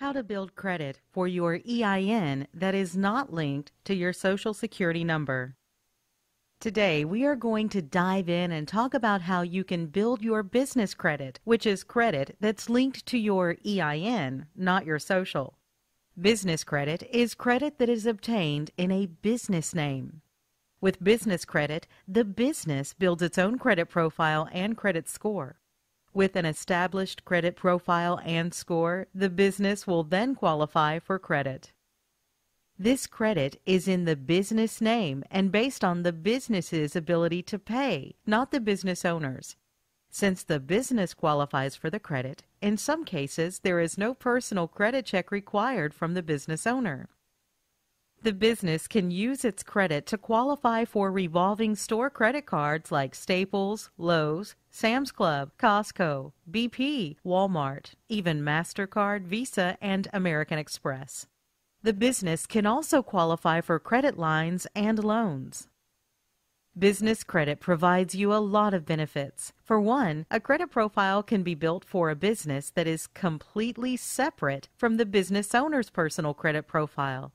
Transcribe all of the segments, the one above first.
How to build credit for your EIN that is not linked to your Social Security number. Today, we are going to dive in and talk about how you can build your business credit, which is credit that's linked to your EIN, not your social. Business credit is credit that is obtained in a business name. With business credit, the business builds its own credit profile and credit score. With an established credit profile and score, the business will then qualify for credit. This credit is in the business name and based on the business's ability to pay, not the business owner's. Since the business qualifies for the credit, in some cases there is no personal credit check required from the business owner. The business can use its credit to qualify for revolving store credit cards like Staples, Lowe's, Sam's Club, Costco, BP, Walmart, even MasterCard, Visa, and American Express. The business can also qualify for credit lines and loans. Business credit provides you a lot of benefits. For one, a credit profile can be built for a business that is completely separate from the business owner's personal credit profile.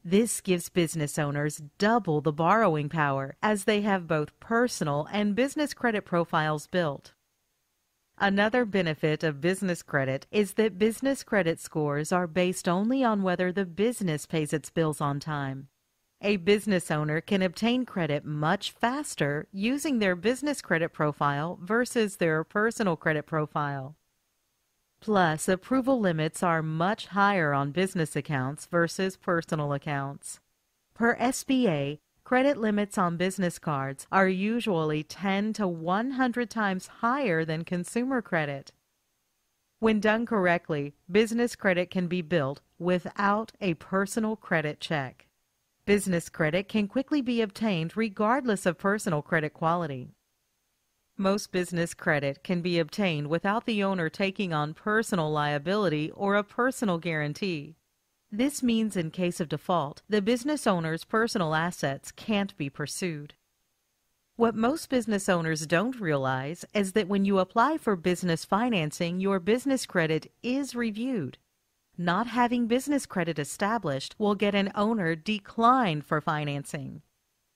This gives business owners double the borrowing power as they have both personal and business credit profiles built. Another benefit of business credit is that business credit scores are based only on whether the business pays its bills on time. A business owner can obtain credit much faster using their business credit profile versus their personal credit profile. Plus, approval limits are much higher on business accounts versus personal accounts. Per SBA, credit limits on business cards are usually 10 to 100 times higher than consumer credit. When done correctly, business credit can be built without a personal credit check. Business credit can quickly be obtained regardless of personal credit quality. Most business credit can be obtained without the owner taking on personal liability or a personal guarantee. This means in case of default, the business owner's personal assets can't be pursued. What most business owners don't realize is that when you apply for business financing, your business credit is reviewed. Not having business credit established will get an owner declined for financing.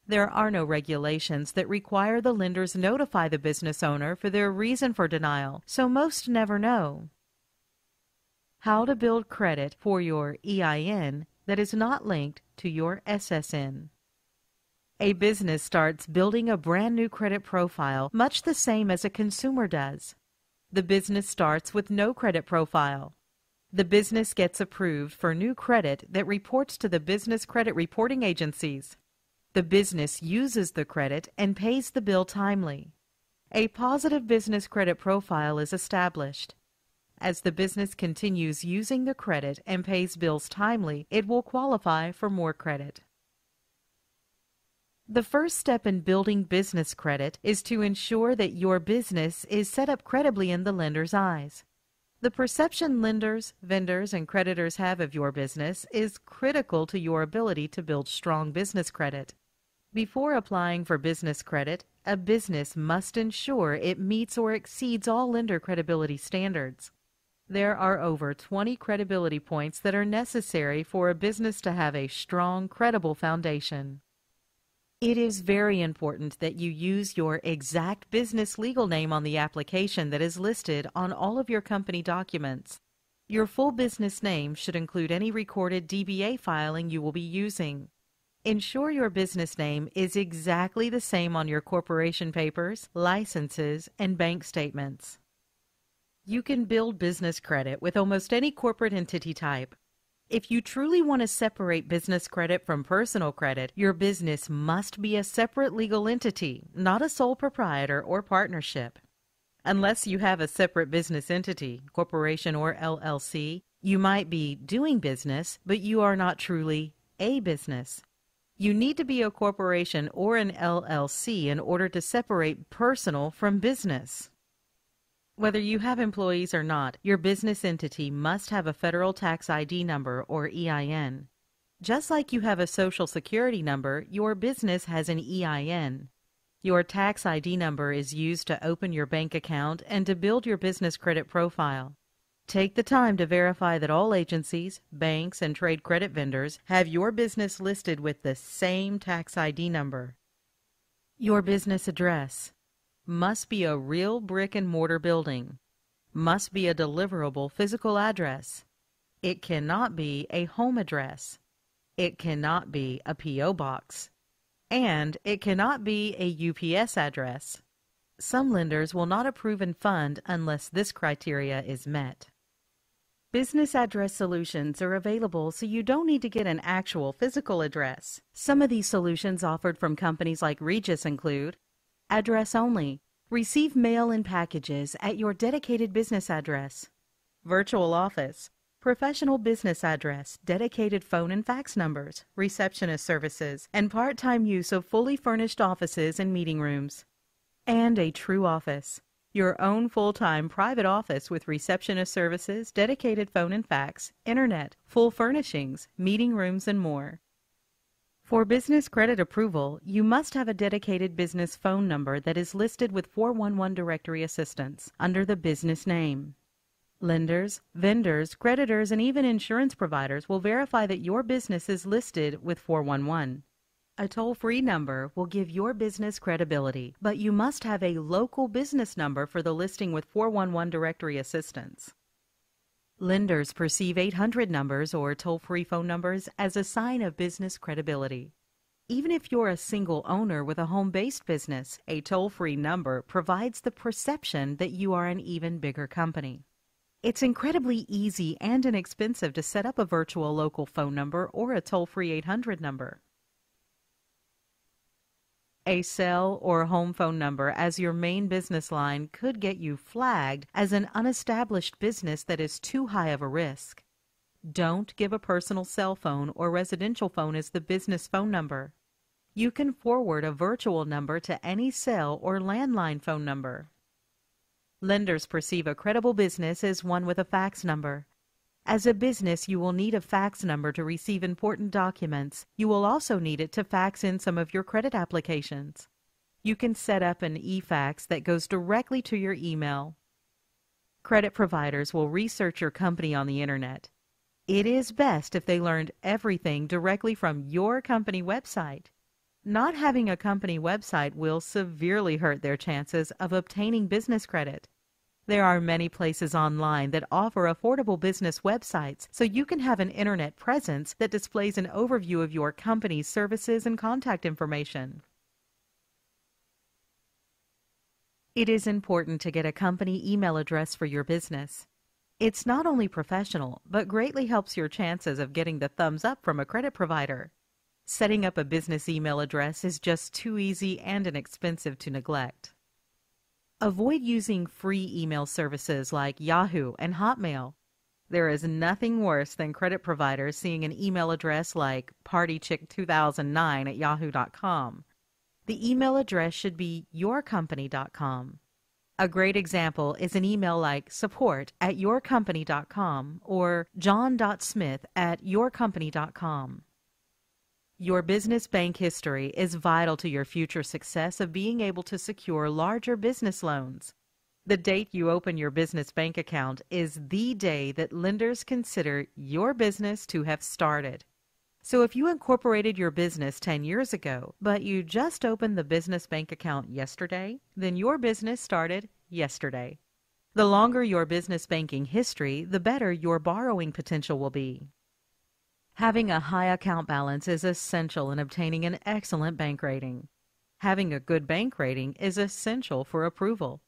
There are no regulations that require the lenders notify the business owner for their reason for denial, so most never know. How to build credit for your EIN that is not linked to your SSN. A business starts building a brand new credit profile much the same as a consumer does. The business starts with no credit profile. The business gets approved for new credit that reports to the business credit reporting agencies. The business uses the credit and pays the bill timely. A positive business credit profile is established. As the business continues using the credit and pays bills timely, it will qualify for more credit. The first step in building business credit is to ensure that your business is set up credibly in the lender's eyes. The perception lenders, vendors, and creditors have of your business is critical to your ability to build strong business credit. Before applying for business credit, a business must ensure it meets or exceeds all lender credibility standards. There are over 20 credibility points that are necessary for a business to have a strong, credible foundation. It is very important that you use your exact business legal name on the application that is listed on all of your company documents. Your full business name should include any recorded DBA filing you will be using. Ensure your business name is exactly the same on your corporation papers, licenses, and bank statements. You can build business credit with almost any corporate entity type. If you truly want to separate business credit from personal credit, your business must be a separate legal entity, not a sole proprietor or partnership. Unless you have a separate business entity, corporation or LLC, you might be doing business, but you are not truly a business. You need to be a corporation or an LLC in order to separate personal from business. Whether you have employees or not, your business entity must have a federal tax ID number or EIN. Just like you have a Social Security number, your business has an EIN. Your tax ID number is used to open your bank account and to build your business credit profile. Take the time to verify that all agencies, banks, and trade credit vendors have your business listed with the same tax ID number. Your business address must be a real brick-and-mortar building, must be a deliverable physical address. It cannot be a home address. It cannot be a P.O. box. And it cannot be a UPS address. Some lenders will not approve and fund unless this criteria is met. Business address solutions are available so you don't need to get an actual physical address. Some of these solutions offered from companies like Regis include address only. Receive mail and packages at your dedicated business address. Virtual office. Professional business address, dedicated phone and fax numbers, receptionist services, and part-time use of fully furnished offices and meeting rooms. And a true office. Your own full-time private office with receptionist services, dedicated phone and fax, internet, full furnishings, meeting rooms, and more. For business credit approval, you must have a dedicated business phone number that is listed with 411 directory assistance under the business name. Lenders, vendors, creditors, and even insurance providers will verify that your business is listed with 411. A toll-free number will give your business credibility, but you must have a local business number for the listing with 411 directory assistance. Lenders perceive 800 numbers or toll-free phone numbers as a sign of business credibility. Even if you're a single owner with a home-based business, a toll-free number provides the perception that you are an even bigger company. It's incredibly easy and inexpensive to set up a virtual local phone number or a toll-free 800 number. A cell or home phone number as your main business line could get you flagged as an unestablished business that is too high of a risk. Don't give a personal cell phone or residential phone as the business phone number. You can forward a virtual number to any cell or landline phone number. Lenders perceive a credible business as one with a fax number. As a business, you will need a fax number to receive important documents. You will also need it to fax in some of your credit applications. You can set up an e-fax that goes directly to your email. Credit providers will research your company on the internet. It is best if they learned everything directly from your company website. Not having a company website will severely hurt their chances of obtaining business credit. There are many places online that offer affordable business websites, so you can have an internet presence that displays an overview of your company's services and contact information. It is important to get a company email address for your business. It's not only professional, but greatly helps your chances of getting the thumbs up from a credit provider. Setting up a business email address is just too easy and inexpensive to neglect. Avoid using free email services like Yahoo and Hotmail. There is nothing worse than credit providers seeing an email address like partychick2009@yahoo.com. The email address should be yourcompany.com. A great example is an email like support@yourcompany.com or john.smith@yourcompany.com. Your business bank history is vital to your future success of being able to secure larger business loans. The date you open your business bank account is the day that lenders consider your business to have started. So if you incorporated your business 10 years ago, but you just opened the business bank account yesterday, then your business started yesterday. The longer your business banking history, the better your borrowing potential will be. Having a high account balance is essential in obtaining an excellent bank rating. Having a good bank rating is essential for approval.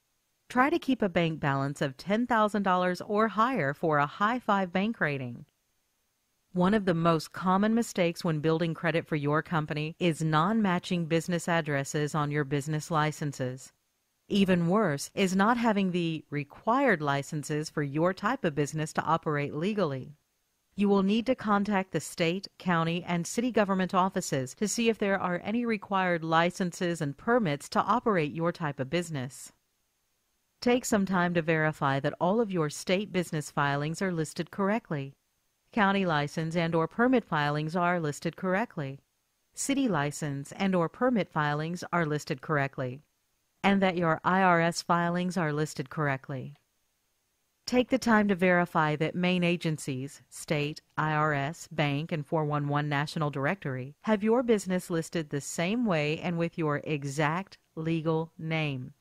Try to keep a bank balance of $10,000 or higher for a high 5 bank rating. One of the most common mistakes when building credit for your company is non-matching business addresses on your business licenses. Even worse is not having the required licenses for your type of business to operate legally. You will need to contact the state, county, and city government offices to see if there are any required licenses and permits to operate your type of business. Take some time to verify that all of your state business filings are listed correctly. County license and/or permit filings are listed correctly. City license and/or permit filings are listed correctly. And that your IRS filings are listed correctly. Take the time to verify that main agencies, state, IRS, bank, and 411 National Directory, have your business listed the same way and with your exact legal name.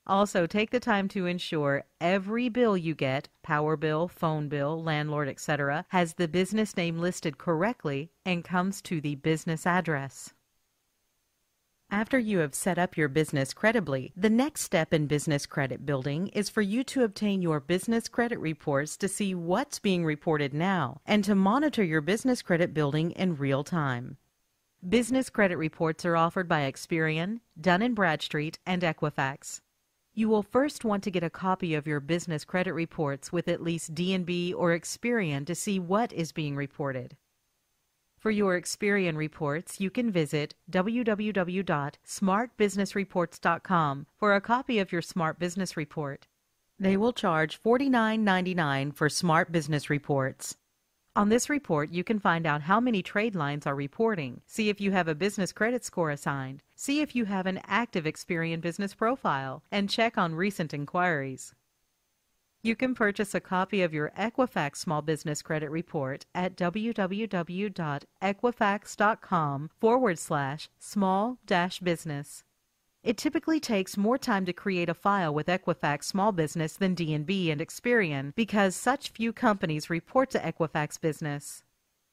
Also, take the time to ensure every bill you get, power bill, phone bill, landlord, etc., has the business name listed correctly and comes to the business address. After you have set up your business credibly, the next step in business credit building is for you to obtain your business credit reports to see what's being reported now and to monitor your business credit building in real time. Business credit reports are offered by Experian, Dun & Bradstreet, and Equifax. You will first want to get a copy of your business credit reports with at least D&B or Experian to see what is being reported. For your Experian reports, you can visit www.smartbusinessreports.com for a copy of your Smart Business Report. They will charge $49.99 for Smart Business Reports. On this report, you can find out how many trade lines are reporting, see if you have a business credit score assigned, see if you have an active Experian business profile, and check on recent inquiries. You can purchase a copy of your Equifax Small Business Credit Report at www.equifax.com/small-business. It typically takes more time to create a file with Equifax Small Business than D&B and Experian because such few companies report to Equifax Business.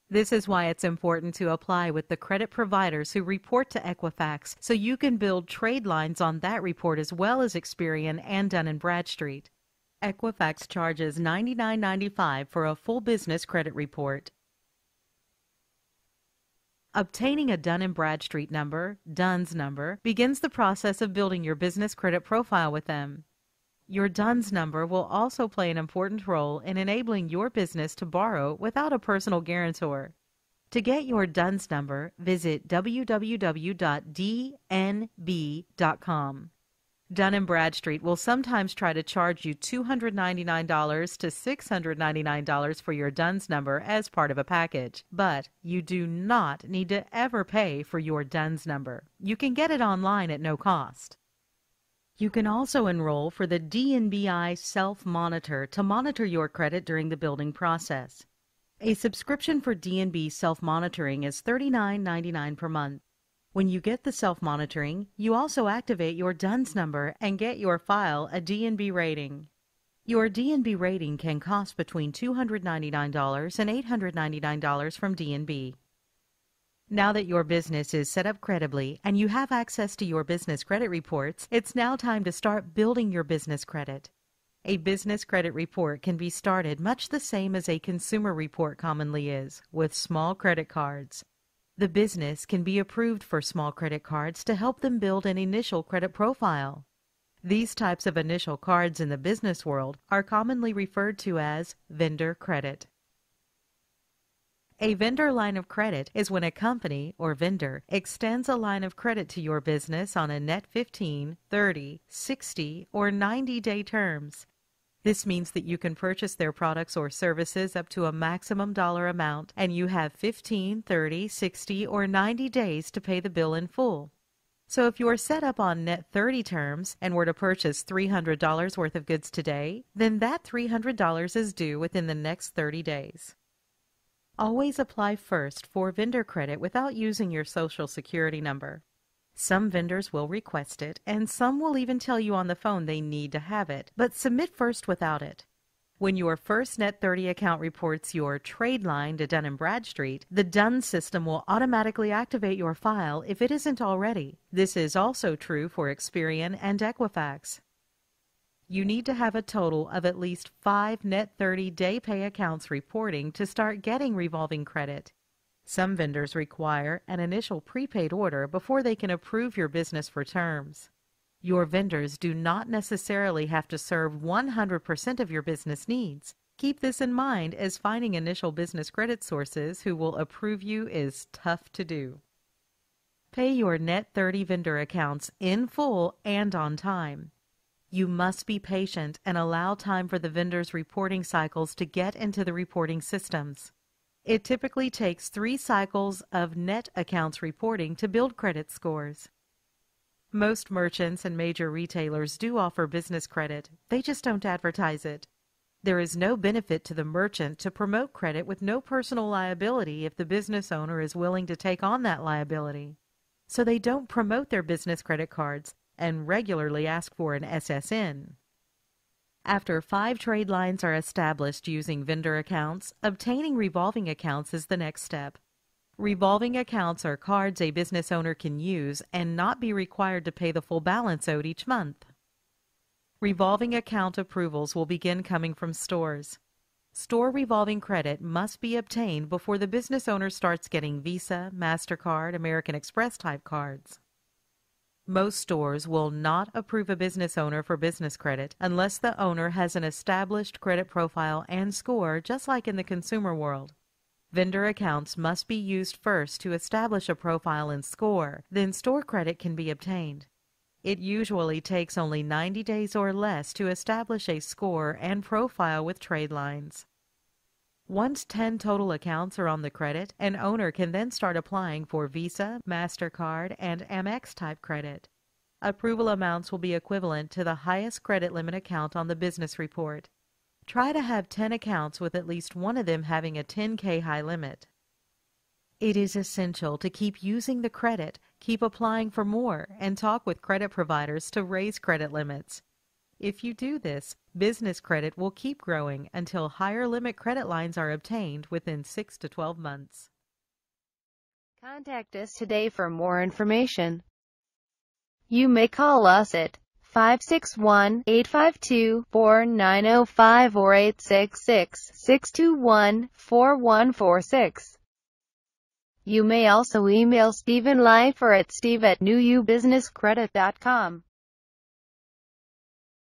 This is why it's important to apply with the credit providers who report to Equifax so you can build trade lines on that report as well as Experian and Dun & Bradstreet. Equifax charges $99.95 for a full business credit report. Obtaining a Dun & Bradstreet number, DUNS number, begins the process of building your business credit profile with them. Your DUNS number will also play an important role in enabling your business to borrow without a personal guarantor. To get your DUNS number, visit www.dnb.com. Dun & Bradstreet will sometimes try to charge you $299 to $699 for your DUNS number as part of a package, but you do not need to ever pay for your DUNS number. You can get it online at no cost. You can also enroll for the DNBI Self-Monitor to monitor your credit during the building process. A subscription for DNB Self-Monitoring is $39.99 per month. When you get the self-monitoring, you also activate your DUNS number and get your file a DNB rating. Your DNB rating can cost between $299 and $899 from DNB. Now that your business is set up credibly and you have access to your business credit reports, it's now time to start building your business credit. A business credit report can be started much the same as a consumer report commonly is, with small credit cards. The business can be approved for small credit cards to help them build an initial credit profile. These types of initial cards in the business world are commonly referred to as vendor credit. A vendor line of credit is when a company or vendor extends a line of credit to your business on a net 15, 30, 60, or 90-day terms. This means that you can purchase their products or services up to a maximum dollar amount, and you have 15, 30, 60, or 90 days to pay the bill in full. So if you are set up on net 30 terms and were to purchase $300 worth of goods today, then that $300 is due within the next 30 days. Always apply first for vendor credit without using your Social Security number. Some vendors will request it, and some will even tell you on the phone they need to have it, but submit first without it. When your first Net 30 account reports your trade line to Dun & Bradstreet, the DUNS system will automatically activate your file if it isn't already. This is also true for Experian and Equifax. You need to have a total of at least 5 Net 30 day pay accounts reporting to start getting revolving credit. Some vendors require an initial prepaid order before they can approve your business for terms. Your vendors do not necessarily have to serve 100% of your business needs. Keep this in mind, as finding initial business credit sources who will approve you is tough to do. Pay your Net 30 vendor accounts in full and on time. You must be patient and allow time for the vendors' reporting cycles to get into the reporting systems. It typically takes 3 cycles of net accounts reporting to build credit scores. Most merchants and major retailers do offer business credit. They just don't advertise it. There is no benefit to the merchant to promote credit with no personal liability if the business owner is willing to take on that liability. So they don't promote their business credit cards and regularly ask for an SSN. After 5 trade lines are established using vendor accounts, obtaining revolving accounts is the next step. Revolving accounts are cards a business owner can use and not be required to pay the full balance owed each month. Revolving account approvals will begin coming from stores. Store revolving credit must be obtained before the business owner starts getting Visa, MasterCard, American Express type cards. Most stores will not approve a business owner for business credit unless the owner has an established credit profile and score, just like in the consumer world. Vendor accounts must be used first to establish a profile and score, then store credit can be obtained. It usually takes only 90 days or less to establish a score and profile with trade lines. Once 10 total accounts are on the credit, an owner can then start applying for Visa, MasterCard, and Amex type credit. Approval amounts will be equivalent to the highest credit limit account on the business report. Try to have 10 accounts with at least one of them having a $10K high limit. It is essential to keep using the credit, keep applying for more, and talk with credit providers to raise credit limits. If you do this, business credit will keep growing until higher limit credit lines are obtained within 6 to 12 months. Contact us today for more information. You may call us at 561-852-4905 or 866-621-4146. You may also email Stephen Leifer at steve@newubusinesscredit.com.